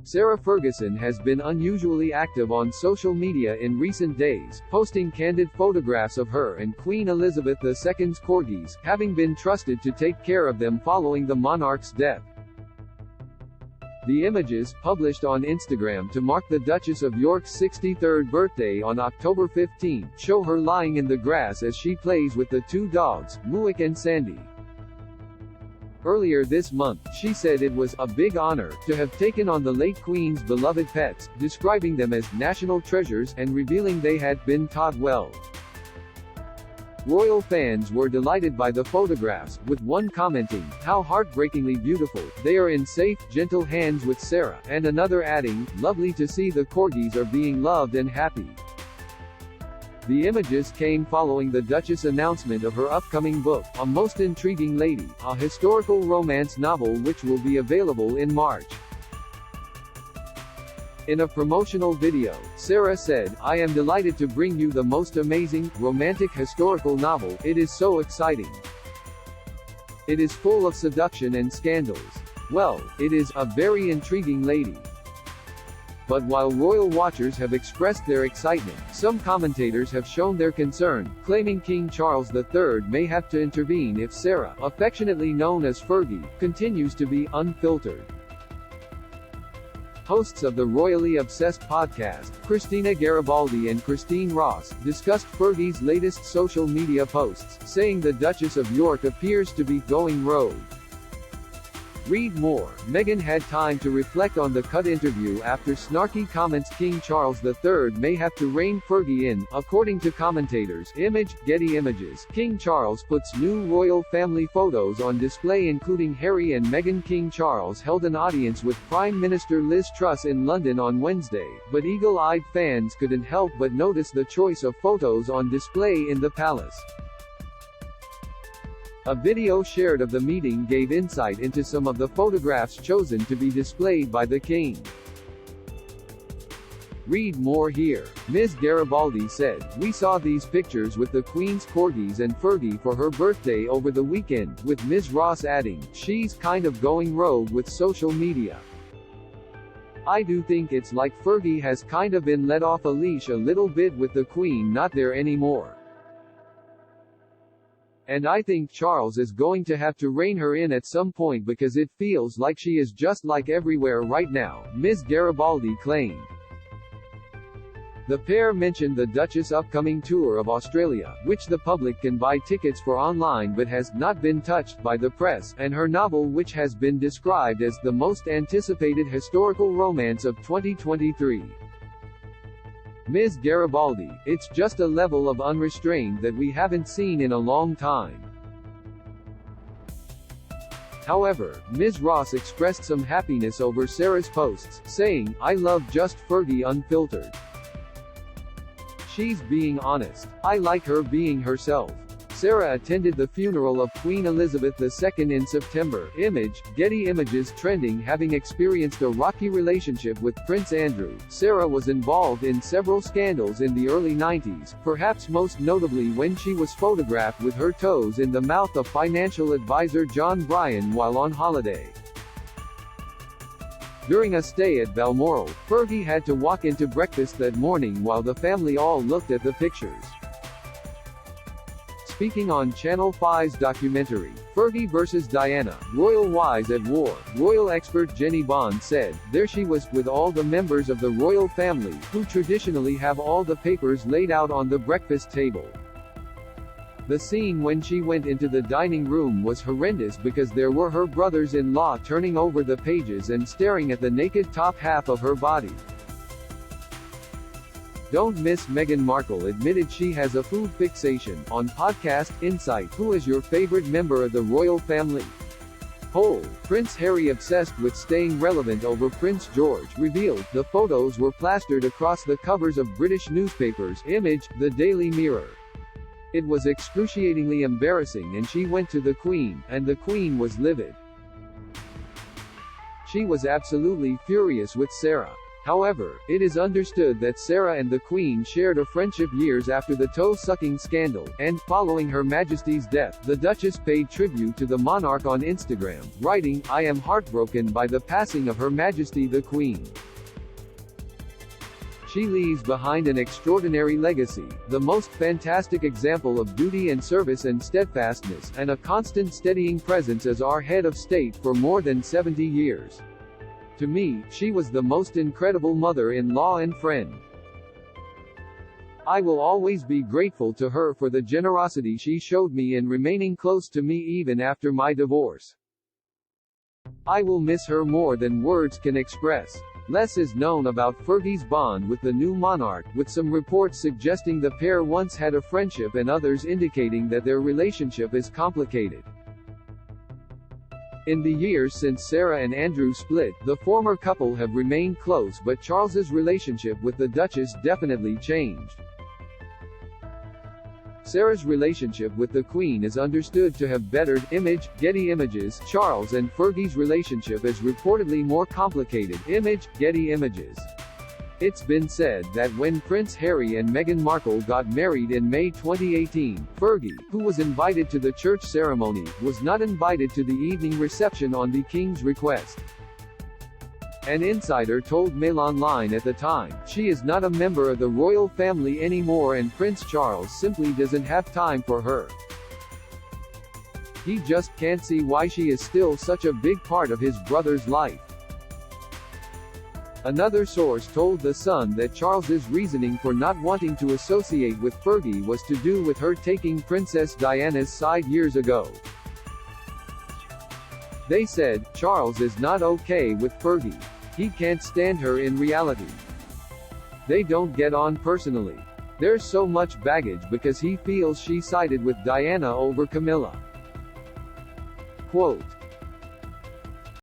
Sarah Ferguson has been unusually active on social media in recent days, posting candid photographs of her and Queen Elizabeth II's corgis, having been trusted to take care of them following the monarch's death. The images, published on Instagram to mark the Duchess of York's 63rd birthday on October 15, show her lying in the grass as she plays with the two dogs, Muick and Sandy. Earlier this month, she said it was a big honor to have taken on the late Queen's beloved pets, describing them as national treasures and revealing they had been taught well. Royal fans were delighted by the photographs, with one commenting, "How heartbreakingly beautiful, they are in safe, gentle hands with Sarah," and another adding, "Lovely to see the corgis are being loved and happy." The images came following the Duchess' announcement of her upcoming book, A Most Intriguing Lady, a historical romance novel which will be available in March. In a promotional video, Sarah said, "I am delighted to bring you the most amazing, romantic historical novel. It is so exciting. It is full of seduction and scandals. Well, it is a very intriguing lady." But while royal watchers have expressed their excitement, some commentators have shown their concern, claiming King Charles III may have to intervene if Sarah, affectionately known as Fergie, continues to be unfiltered. Hosts of the Royally Obsessed podcast, Christina Garibaldi and Christine Ross, discussed Fergie's latest social media posts, saying the Duchess of York appears to be going rogue. Read more. Meghan had time to reflect on the cut interview after snarky comments. King Charles III may have to rein Fergie in, according to commentators. Image, Getty Images. King Charles puts new royal family photos on display including Harry and Meghan. King Charles held an audience with Prime Minister Liz Truss in London on Wednesday, but eagle-eyed fans couldn't help but notice the choice of photos on display in the palace. A video shared of the meeting gave insight into some of the photographs chosen to be displayed by the king. Read more here. Ms. Garibaldi said, "We saw these pictures with the Queen's corgis and Fergie for her birthday over the weekend," with Ms. Ross adding, "She's kind of going rogue with social media. I do think it's like Fergie has kind of been let off a leash a little bit with the Queen not there anymore. And I think Charles is going to have to rein her in at some point because it feels like she is just like everywhere right now," Ms. Garibaldi claimed. The pair mentioned the Duchess' upcoming tour of Australia, which the public can buy tickets for online but has not been touched by the press, and her novel, which has been described as the most anticipated historical romance of 2023. Ms. Garibaldi, "It's just a level of unrestrained that we haven't seen in a long time." However, Ms. Ross expressed some happiness over Sarah's posts, saying, "I love just Fergie unfiltered. She's being honest. I like her being herself." Sarah attended the funeral of Queen Elizabeth II in September. Image, Getty Images. Trending. Having experienced a rocky relationship with Prince Andrew, Sarah was involved in several scandals in the early 90s, perhaps most notably when she was photographed with her toes in the mouth of financial advisor John Bryan while on holiday. During a stay at Balmoral, Fergie had to walk into breakfast that morning while the family all looked at the pictures. Speaking on Channel 5's documentary, Fergie vs. Diana, Royal Wives at War, royal expert Jenny Bond said, "There she was, with all the members of the royal family, who traditionally have all the papers laid out on the breakfast table. The scene when she went into the dining room was horrendous because there were her brothers-in-law turning over the pages and staring at the naked top half of her body." Don't miss. Meghan Markle admitted she has a food fixation. On podcast Insight, who is your favorite member of the royal family? Poll. Prince Harry obsessed with staying relevant over Prince George, revealed. The photos were plastered across the covers of British newspapers. Image, The Daily Mirror. It was excruciatingly embarrassing and she went to the Queen, and the Queen was livid. She was absolutely furious with Sarah. However, it is understood that Sarah and the Queen shared a friendship years after the toe-sucking scandal, and, following Her Majesty's death, the Duchess paid tribute to the monarch on Instagram, writing, "I am heartbroken by the passing of Her Majesty the Queen. She leaves behind an extraordinary legacy, the most fantastic example of duty and service and steadfastness, and a constant steadying presence as our head of state for more than 70 years. To me, she was the most incredible mother-in-law and friend. I will always be grateful to her for the generosity she showed me in remaining close to me even after my divorce. I will miss her more than words can express." Less is known about Fergie's bond with the new monarch, with some reports suggesting the pair once had a friendship and others indicating that their relationship is complicated. In the years since Sarah and Andrew split, the former couple have remained close, but Charles's relationship with the Duchess definitely changed. Sarah's relationship with the Queen is understood to have bettered. Image, Getty Images. Charles and Fergie's relationship is reportedly more complicated. Image, Getty Images. It's been said that when Prince Harry and Meghan Markle got married in May 2018, Fergie, who was invited to the church ceremony, was not invited to the evening reception on the King's request. An insider told Mail Online at the time, "She is not a member of the royal family anymore and Prince Charles simply doesn't have time for her. He just can't see why she is still such a big part of his brother's life." Another source told The Sun that Charles's reasoning for not wanting to associate with Fergie was to do with her taking Princess Diana's side years ago. They said, "Charles is not okay with Fergie. He can't stand her in reality. They don't get on personally. There's so much baggage because he feels she sided with Diana over Camilla." Quote,